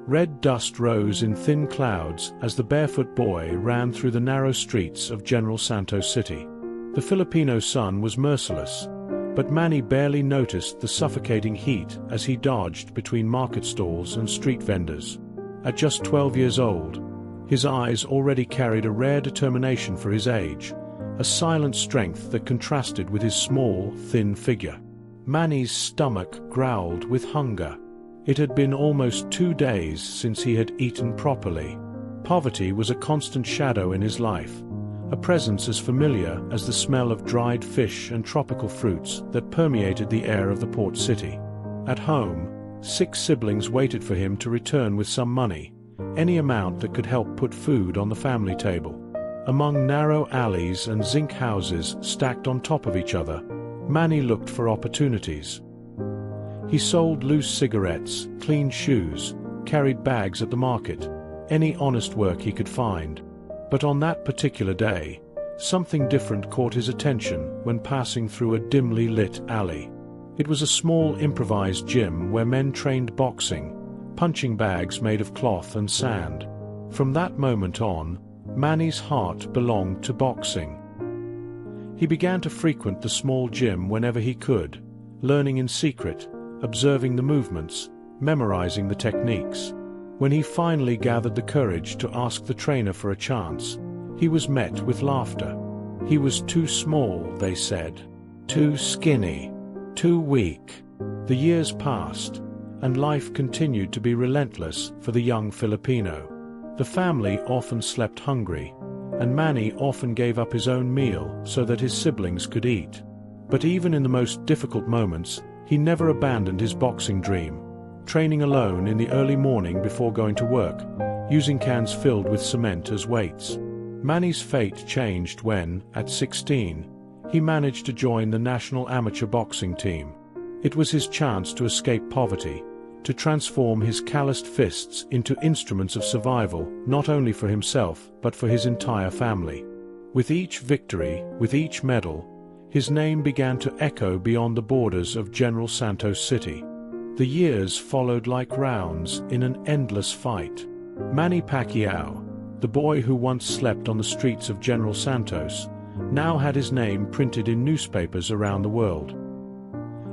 Red dust rose in thin clouds as the barefoot boy ran through the narrow streets of General Santos City. The Filipino sun was merciless, but Manny barely noticed the suffocating heat as he dodged between market stalls and street vendors. At just 12 years old, his eyes already carried a rare determination for his age, a silent strength that contrasted with his small, thin figure. Manny's stomach growled with hunger. It had been almost 2 days since he had eaten properly. Poverty was a constant shadow in his life, a presence as familiar as the smell of dried fish and tropical fruits that permeated the air of the port city. At home, 6 siblings waited for him to return with some money, any amount that could help put food on the family table. Among narrow alleys and zinc houses stacked on top of each other, Manny looked for opportunities. He sold loose cigarettes, cleaned shoes, carried bags at the market, any honest work he could find. But on that particular day, something different caught his attention when passing through a dimly lit alley. It was a small improvised gym where men trained boxing, punching bags made of cloth and sand. From that moment on, Manny's heart belonged to boxing. He began to frequent the small gym whenever he could, learning in secret, observing the movements, memorizing the techniques. When he finally gathered the courage to ask the trainer for a chance, he was met with laughter. He was too small, they said. Too skinny. Too weak. The years passed, and life continued to be relentless for the young Filipino. The family often slept hungry, and Manny often gave up his own meal so that his siblings could eat. But even in the most difficult moments, he never abandoned his boxing dream, training alone in the early morning before going to work, using cans filled with cement as weights. Manny's fate changed when, at 16, he managed to join the national amateur boxing team. It was his chance to escape poverty, to transform his calloused fists into instruments of survival, not only for himself but for his entire family. With each victory, with each medal, his name began to echo beyond the borders of General Santos City. The years followed like rounds in an endless fight. Manny Pacquiao, the boy who once slept on the streets of General Santos, now had his name printed in newspapers around the world.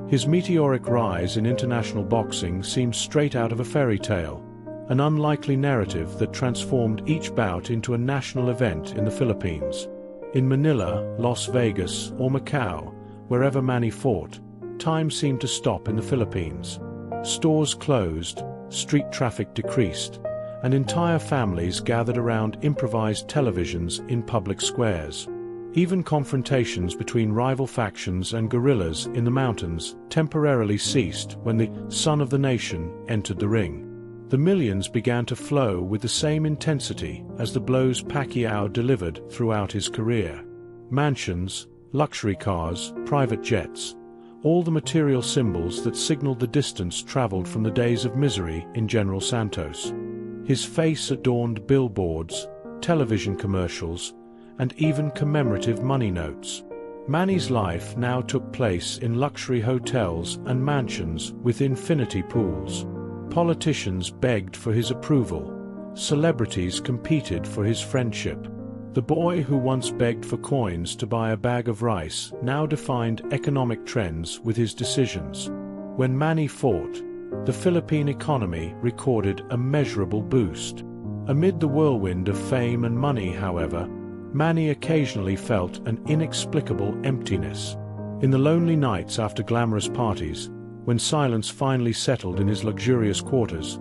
His meteoric rise in international boxing seemed straight out of a fairy tale, an unlikely narrative that transformed each bout into a national event in the Philippines. In Manila, Las Vegas, or Macau, wherever Manny fought, time seemed to stop in the Philippines. Stores closed, street traffic decreased, and entire families gathered around improvised televisions in public squares. Even confrontations between rival factions and guerrillas in the mountains temporarily ceased when the son of the nation entered the ring. The millions began to flow with the same intensity as the blows Pacquiao delivered throughout his career. Mansions, luxury cars, private jets, all the material symbols that signaled the distance traveled from the days of misery in General Santos. His face adorned billboards, television commercials, and even commemorative money notes. Manny's life now took place in luxury hotels and mansions with infinity pools. Politicians begged for his approval. Celebrities competed for his friendship. The boy who once begged for coins to buy a bag of rice now defined economic trends with his decisions. When Manny fought, the Philippine economy recorded a measurable boost. Amid the whirlwind of fame and money, however, Manny occasionally felt an inexplicable emptiness. In the lonely nights after glamorous parties, when silence finally settled in his luxurious quarters,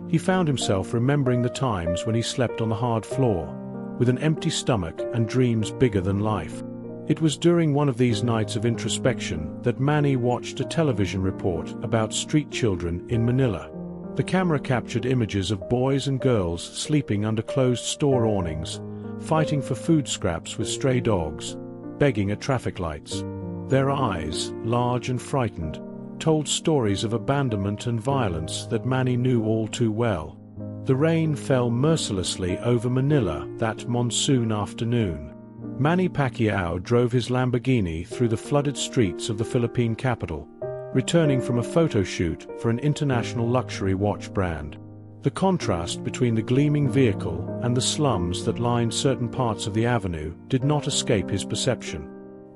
he found himself remembering the times when he slept on the hard floor, with an empty stomach and dreams bigger than life. It was during one of these nights of introspection that Manny watched a television report about street children in Manila. The camera captured images of boys and girls sleeping under closed store awnings, fighting for food scraps with stray dogs, begging at traffic lights. Their eyes, large and frightened, told stories of abandonment and violence that Manny knew all too well. The rain fell mercilessly over Manila that monsoon afternoon. Manny Pacquiao drove his Lamborghini through the flooded streets of the Philippine capital, returning from a photo shoot for an international luxury watch brand. The contrast between the gleaming vehicle and the slums that lined certain parts of the avenue did not escape his perception.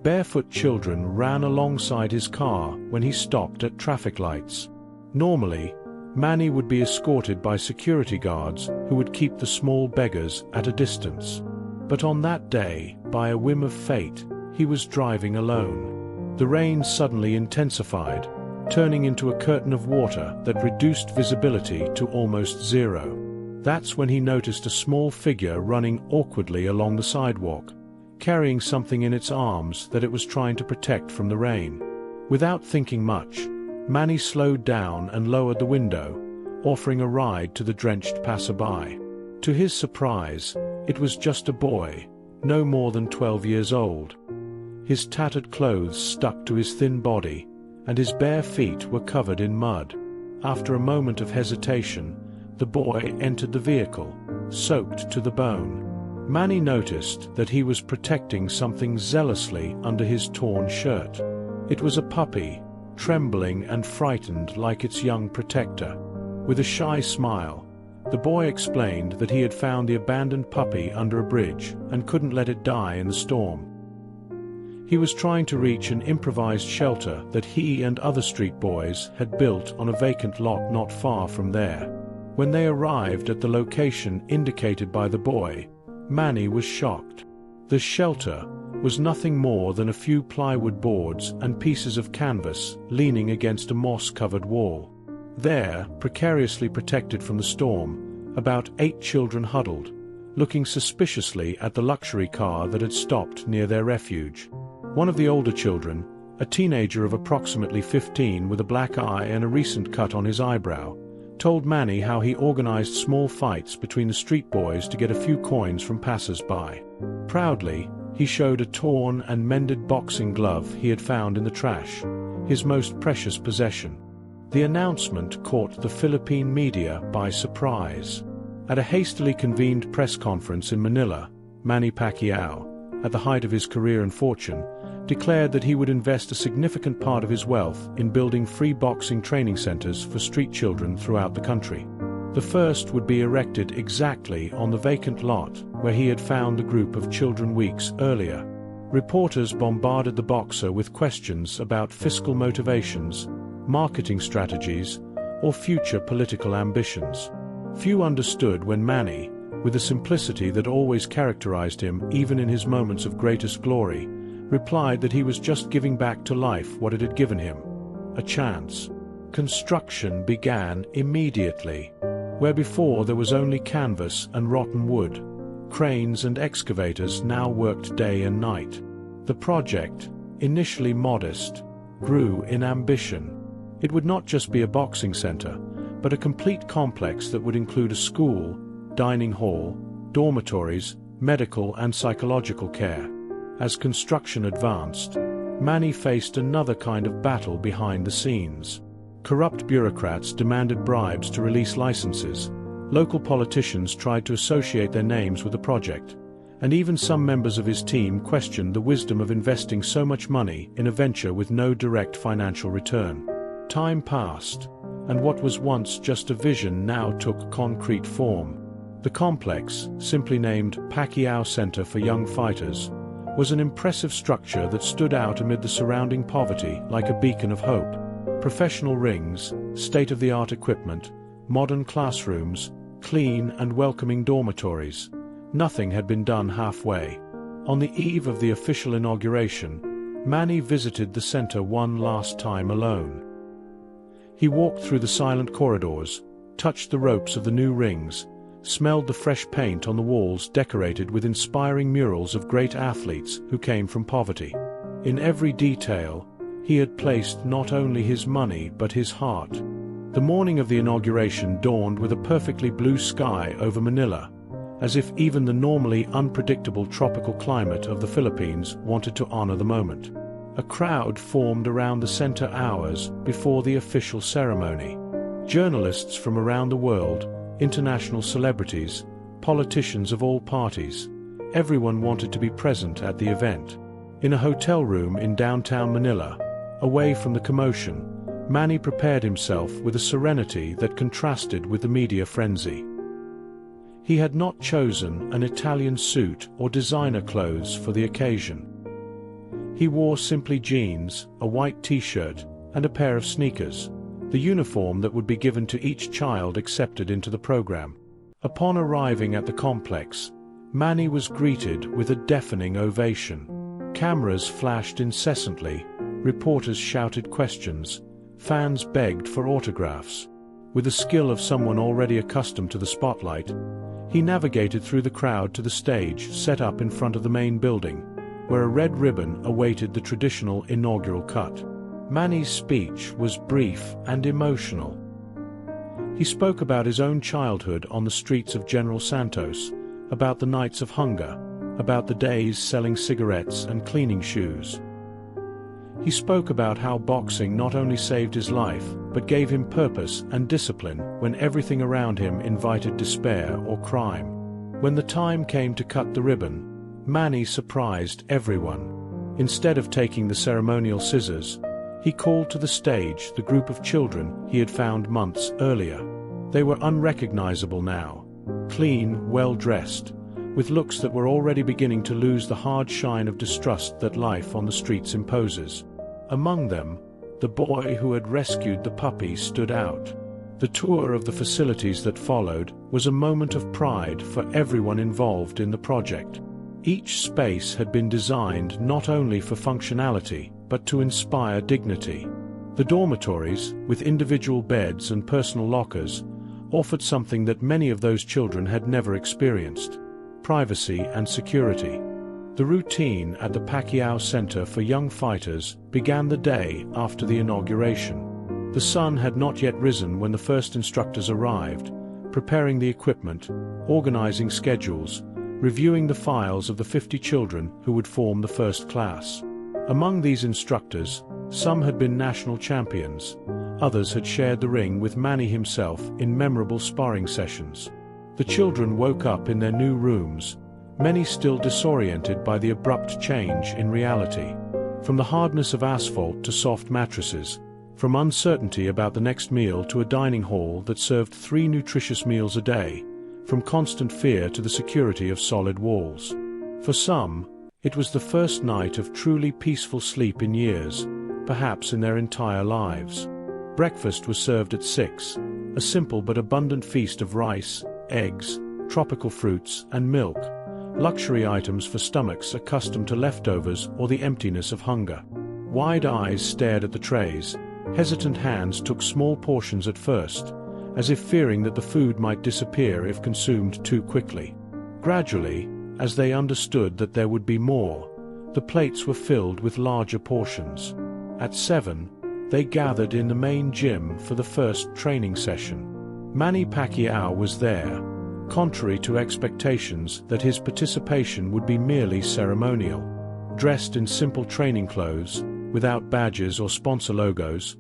Barefoot children ran alongside his car when he stopped at traffic lights. Normally, Manny would be escorted by security guards who would keep the small beggars at a distance. But on that day, by a whim of fate, he was driving alone. The rain suddenly intensified, turning into a curtain of water that reduced visibility to almost zero. That's when he noticed a small figure running awkwardly along the sidewalk, carrying something in its arms that it was trying to protect from the rain. Without thinking much, Manny slowed down and lowered the window, offering a ride to the drenched passerby. To his surprise, it was just a boy, no more than 12 years old. His tattered clothes stuck to his thin body, and his bare feet were covered in mud. After a moment of hesitation, the boy entered the vehicle, soaked to the bone. Manny noticed that he was protecting something zealously under his torn shirt. It was a puppy, trembling and frightened like its young protector. With a shy smile, the boy explained that he had found the abandoned puppy under a bridge and couldn't let it die in the storm. He was trying to reach an improvised shelter that he and other street boys had built on a vacant lot not far from there. When they arrived at the location indicated by the boy, Manny was shocked. The shelter was nothing more than a few plywood boards and pieces of canvas leaning against a moss-covered wall. There, precariously protected from the storm, about 8 children huddled, looking suspiciously at the luxury car that had stopped near their refuge. One of the older children, a teenager of approximately 15 with a black eye and a recent cut on his eyebrow, told Manny how he organized small fights between the street boys to get a few coins from passers-by. Proudly, he showed a torn and mended boxing glove he had found in the trash, his most precious possession. The announcement caught the Philippine media by surprise. At a hastily convened press conference in Manila, Manny Pacquiao, at the height of his career and fortune, declared that he would invest a significant part of his wealth in building free boxing training centers for street children throughout the country. The first would be erected exactly on the vacant lot where he had found the group of children weeks earlier. Reporters bombarded the boxer with questions about fiscal motivations, marketing strategies, or future political ambitions. Few understood when Manny, with the simplicity that always characterized him even in his moments of greatest glory, replied that he was just giving back to life what it had given him: a chance. Construction began immediately. Where before there was only canvas and rotten wood, cranes and excavators now worked day and night. The project, initially modest, grew in ambition. It would not just be a boxing center, but a complete complex that would include a school, dining hall, dormitories, medical and psychological care. As construction advanced, Manny faced another kind of battle behind the scenes. Corrupt bureaucrats demanded bribes to release licenses, local politicians tried to associate their names with the project, and even some members of his team questioned the wisdom of investing so much money in a venture with no direct financial return. Time passed, and what was once just a vision now took concrete form. The complex, simply named Pacquiao Center for Young Fighters, was an impressive structure that stood out amid the surrounding poverty like a beacon of hope. Professional rings, state-of-the-art equipment, modern classrooms, clean and welcoming dormitories. Nothing had been done halfway. On the eve of the official inauguration, Manny visited the center one last time alone. He walked through the silent corridors, touched the ropes of the new rings, smelled the fresh paint on the walls decorated with inspiring murals of great athletes who came from poverty. In every detail, he had placed not only his money but his heart. The morning of the inauguration dawned with a perfectly blue sky over Manila, as if even the normally unpredictable tropical climate of the Philippines wanted to honor the moment. A crowd formed around the center hours before the official ceremony. Journalists from around the world, international celebrities, politicians of all parties, everyone wanted to be present at the event. In a hotel room in downtown Manila, away from the commotion, Manny prepared himself with a serenity that contrasted with the media frenzy. He had not chosen an Italian suit or designer clothes for the occasion. He wore simply jeans, a white t-shirt, and a pair of sneakers, the uniform that would be given to each child accepted into the program. Upon arriving at the complex, Manny was greeted with a deafening ovation. Cameras flashed incessantly, reporters shouted questions, fans begged for autographs. With the skill of someone already accustomed to the spotlight, he navigated through the crowd to the stage set up in front of the main building, where a red ribbon awaited the traditional inaugural cut. Manny's speech was brief and emotional. He spoke about his own childhood on the streets of General Santos, about the nights of hunger, about the days selling cigarettes and cleaning shoes. He spoke about how boxing not only saved his life, but gave him purpose and discipline when everything around him invited despair or crime. When the time came to cut the ribbon, Manny surprised everyone. Instead of taking the ceremonial scissors, he called to the stage the group of children he had found months earlier. They were unrecognizable now, clean, well-dressed, with looks that were already beginning to lose the hard shine of distrust that life on the streets imposes. Among them, the boy who had rescued the puppy stood out. The tour of the facilities that followed was a moment of pride for everyone involved in the project. Each space had been designed not only for functionality, but to inspire dignity. The dormitories, with individual beds and personal lockers, offered something that many of those children had never experienced: privacy and security. The routine at the Pacquiao Center for Young Fighters began the day after the inauguration. The sun had not yet risen when the first instructors arrived, preparing the equipment, organizing schedules, reviewing the files of the 50 children who would form the first class. Among these instructors, some had been national champions, others had shared the ring with Manny himself in memorable sparring sessions. The children woke up in their new rooms, many still disoriented by the abrupt change in reality. From the hardness of asphalt to soft mattresses, from uncertainty about the next meal to a dining hall that served 3 nutritious meals a day, from constant fear to the security of solid walls. For some, it was the first night of truly peaceful sleep in years, perhaps in their entire lives. Breakfast was served at 6, a simple but abundant feast of rice, eggs, tropical fruits, and milk, luxury items for stomachs accustomed to leftovers or the emptiness of hunger. Wide eyes stared at the trays, hesitant hands took small portions at first, as if fearing that the food might disappear if consumed too quickly. Gradually, as they understood that there would be more, the plates were filled with larger portions. At 7, they gathered in the main gym for the first training session. Manny Pacquiao was there, contrary to expectations that his participation would be merely ceremonial. Dressed in simple training clothes, without badges or sponsor logos,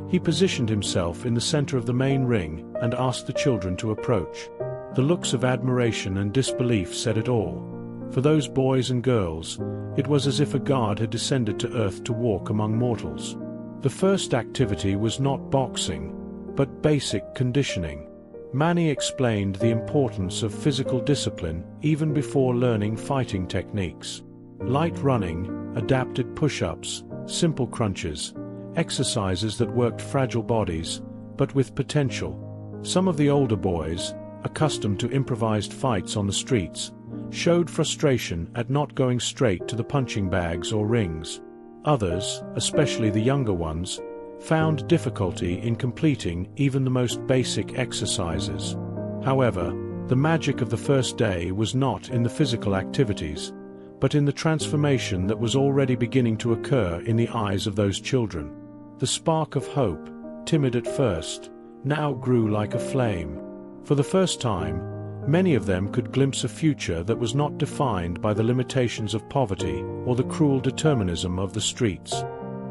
he positioned himself in the center of the main ring and asked the children to approach. The looks of admiration and disbelief said it all. For those boys and girls, it was as if a god had descended to earth to walk among mortals. The first activity was not boxing, but basic conditioning. Manny explained the importance of physical discipline even before learning fighting techniques. Light running, adapted push-ups, simple crunches, exercises that worked fragile bodies, but with potential. Some of the older boys, accustomed to improvised fights on the streets, showed frustration at not going straight to the punching bags or rings. Others, especially the younger ones, found difficulty in completing even the most basic exercises. However, the magic of the first day was not in the physical activities, but in the transformation that was already beginning to occur in the eyes of those children. The spark of hope, timid at first, now grew like a flame. For the first time, many of them could glimpse a future that was not defined by the limitations of poverty or the cruel determinism of the streets.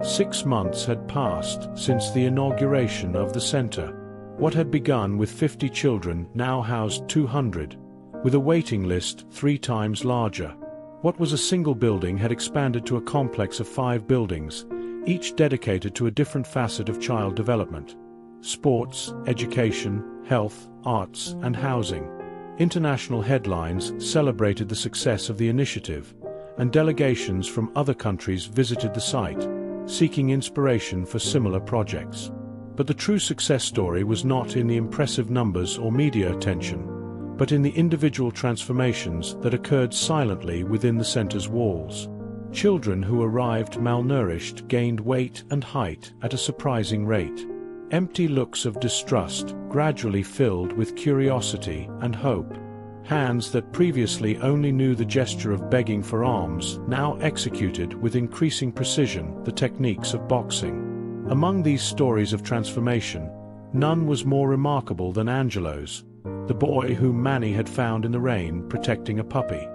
6 months had passed since the inauguration of the center. What had begun with 50 children now housed 200, with a waiting list 3 times larger. What was a single building had expanded to a complex of 5 buildings, each dedicated to a different facet of child development: sports, education, health, arts, and housing. International headlines celebrated the success of the initiative, and delegations from other countries visited the site, seeking inspiration for similar projects. But the true success story was not in the impressive numbers or media attention, but in the individual transformations that occurred silently within the center's walls. Children who arrived malnourished gained weight and height at a surprising rate. Empty looks of distrust gradually filled with curiosity and hope. Hands that previously only knew the gesture of begging for alms now executed with increasing precision the techniques of boxing. Among these stories of transformation, none was more remarkable than Angelo's, the boy whom Manny had found in the rain protecting a puppy.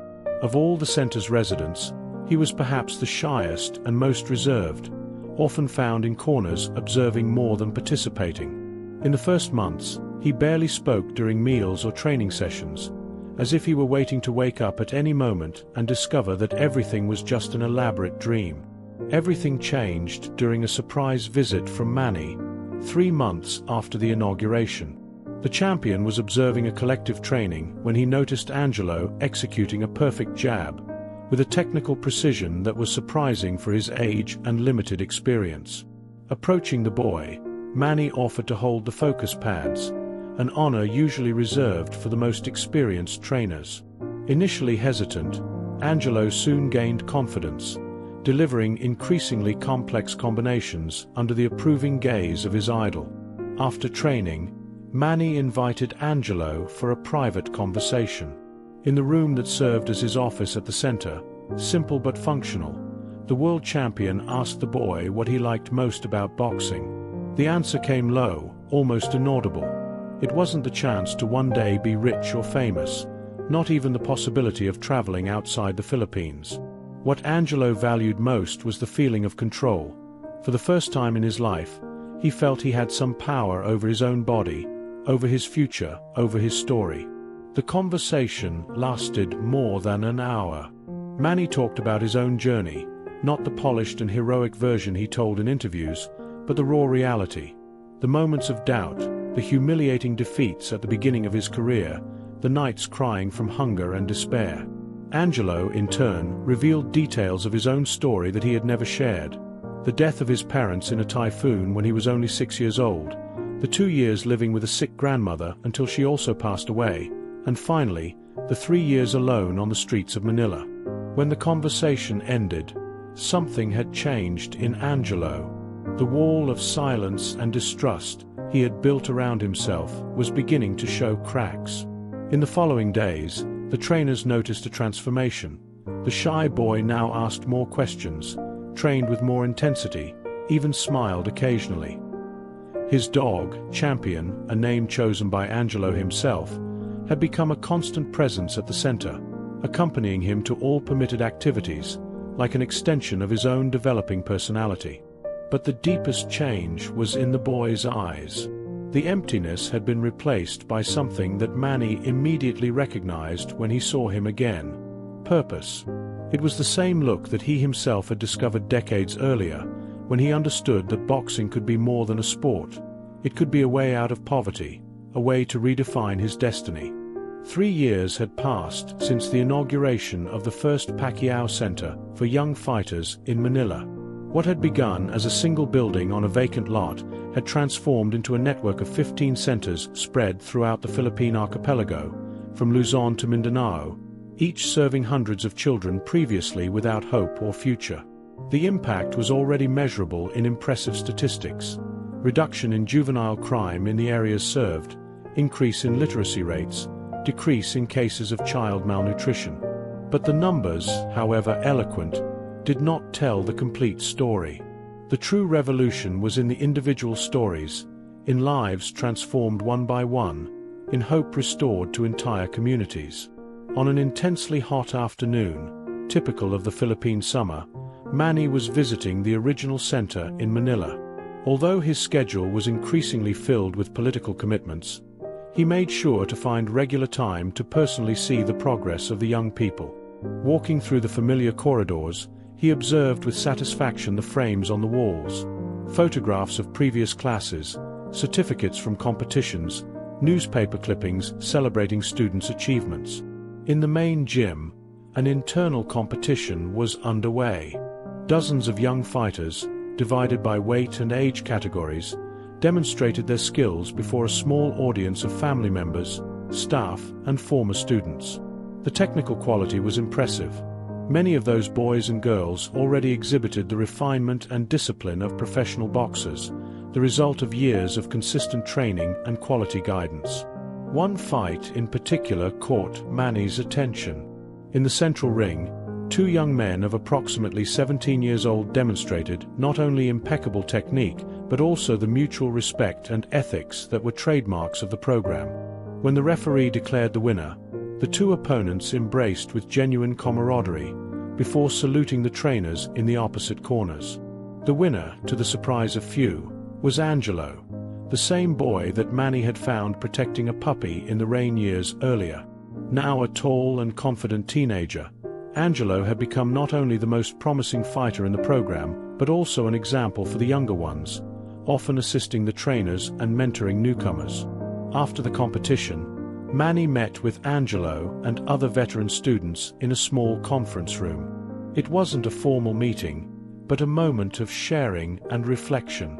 Of all the center's residents, he was perhaps the shyest and most reserved, often found in corners observing more than participating. In the first months, he barely spoke during meals or training sessions, as if he were waiting to wake up at any moment and discover that everything was just an elaborate dream. Everything changed during a surprise visit from Manny, 3 months after the inauguration. The champion was observing a collective training when he noticed Angelo executing a perfect jab, with a technical precision that was surprising for his age and limited experience. Approaching the boy, Manny offered to hold the focus pads, an honor usually reserved for the most experienced trainers. Initially hesitant, Angelo soon gained confidence, delivering increasingly complex combinations under the approving gaze of his idol. After training, Manny invited Angelo for a private conversation. In the room that served as his office at the center, simple but functional, the world champion asked the boy what he liked most about boxing. The answer came low, almost inaudible. It wasn't the chance to one day be rich or famous, not even the possibility of traveling outside the Philippines. What Angelo valued most was the feeling of control. For the first time in his life, he felt he had some power over his own body, over his future, over his story. The conversation lasted more than an hour. Manny talked about his own journey, not the polished and heroic version he told in interviews, but the raw reality. The moments of doubt, the humiliating defeats at the beginning of his career, the nights crying from hunger and despair. Angelo, in turn, revealed details of his own story that he had never shared. The death of his parents in a typhoon when he was only 6 years old, the 2 years living with a sick grandmother until she also passed away, and finally, the 3 years alone on the streets of Manila. When the conversation ended, something had changed in Angelo. The wall of silence and distrust he had built around himself was beginning to show cracks. In the following days, the trainers noticed a transformation. The shy boy now asked more questions, trained with more intensity, even smiled occasionally. His dog, Champion, a name chosen by Angelo himself, had become a constant presence at the center, accompanying him to all permitted activities, like an extension of his own developing personality. But the deepest change was in the boy's eyes. The emptiness had been replaced by something that Manny immediately recognized when he saw him again: purpose. It was the same look that he himself had discovered decades earlier, when he understood that boxing could be more than a sport. It could be a way out of poverty, a way to redefine his destiny. 3 years had passed since the inauguration of the first Pacquiao Center for young fighters in Manila. What had begun as a single building on a vacant lot had transformed into a network of 15 centers spread throughout the Philippine archipelago, from Luzon to Mindanao, each serving hundreds of children previously without hope or future. The impact was already measurable in impressive statistics: reduction in juvenile crime in the areas served, increase in literacy rates, decrease in cases of child malnutrition. But the numbers, however eloquent, did not tell the complete story. The true revolution was in the individual stories, in lives transformed one by one, in hope restored to entire communities. On an intensely hot afternoon, typical of the Philippine summer, Manny was visiting the original center in Manila. Although his schedule was increasingly filled with political commitments, he made sure to find regular time to personally see the progress of the young people. Walking through the familiar corridors, He observed with satisfaction the frames on the walls, photographs of previous classes, certificates from competitions, newspaper clippings celebrating students' achievements. In the main gym, an internal competition was underway. Dozens of young fighters, divided by weight and age categories, demonstrated their skills before a small audience of family members, staff, and former students. The technical quality was impressive. Many of those boys and girls already exhibited the refinement and discipline of professional boxers, the result of years of consistent training and quality guidance. One fight in particular caught Manny's attention. In the central ring, two young men of approximately 17 years old demonstrated not only impeccable technique, but also the mutual respect and ethics that were trademarks of the program. When the referee declared the winner, the two opponents embraced with genuine camaraderie, before saluting the trainers in the opposite corners. The winner, to the surprise of few, was Angelo, the same boy that Manny had found protecting a puppy in the rain years earlier. Now a tall and confident teenager, Angelo had become not only the most promising fighter in the program, but also an example for the younger ones, often assisting the trainers and mentoring newcomers. After the competition, Manny met with Angelo and other veteran students in a small conference room. It wasn't a formal meeting, but a moment of sharing and reflection.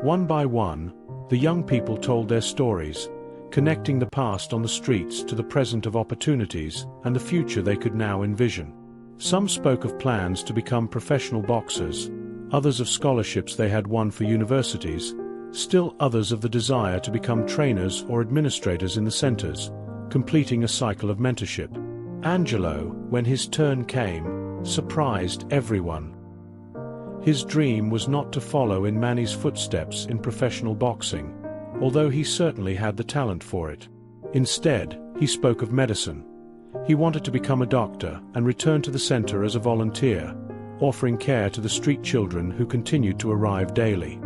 One by one, the young people told their stories, connecting the past on the streets to the present of opportunities and the future they could now envision. Some spoke of plans to become professional boxers, others of scholarships they had won for universities, still others of the desire to become trainers or administrators in the centers, completing a cycle of mentorship. Angelo, when his turn came, surprised everyone. His dream was not to follow in Manny's footsteps in professional boxing, although he certainly had the talent for it. Instead, he spoke of medicine. He wanted to become a doctor and return to the center as a volunteer, offering care to the street children who continued to arrive daily.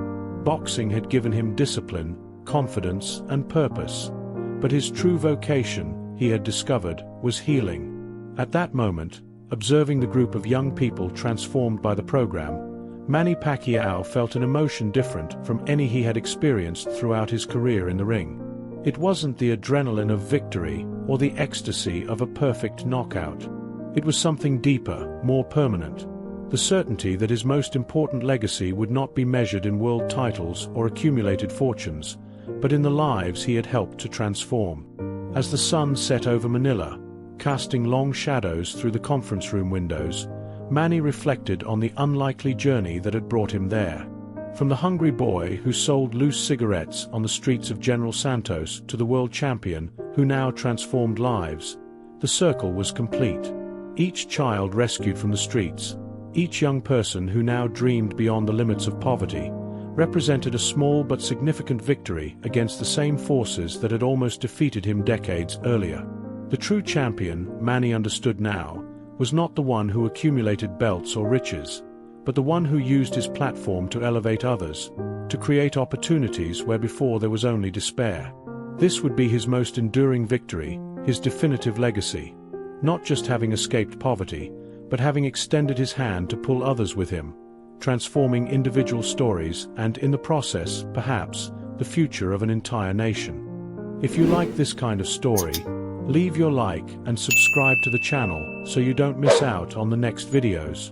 Boxing had given him discipline, confidence, and purpose, but his true vocation, he had discovered, was healing. At that moment, observing the group of young people transformed by the program, Manny Pacquiao felt an emotion different from any he had experienced throughout his career in the ring. It wasn't the adrenaline of victory or the ecstasy of a perfect knockout. It was something deeper, more permanent. The certainty that his most important legacy would not be measured in world titles or accumulated fortunes, but in the lives he had helped to transform. As the sun set over Manila, casting long shadows through the conference room windows, Manny reflected on the unlikely journey that had brought him there. From the hungry boy who sold loose cigarettes on the streets of General Santos to the world champion who now transformed lives, the circle was complete. Each child rescued from the streets, each young person who now dreamed beyond the limits of poverty, represented a small but significant victory against the same forces that had almost defeated him decades earlier. The true champion, Manny understood now, was not the one who accumulated belts or riches, but the one who used his platform to elevate others, to create opportunities where before there was only despair. This would be his most enduring victory, his definitive legacy, not just having escaped poverty, but having extended his hand to pull others with him, transforming individual stories and, in the process, perhaps, the future of an entire nation. If you like this kind of story, leave your like and subscribe to the channel so you don't miss out on the next videos.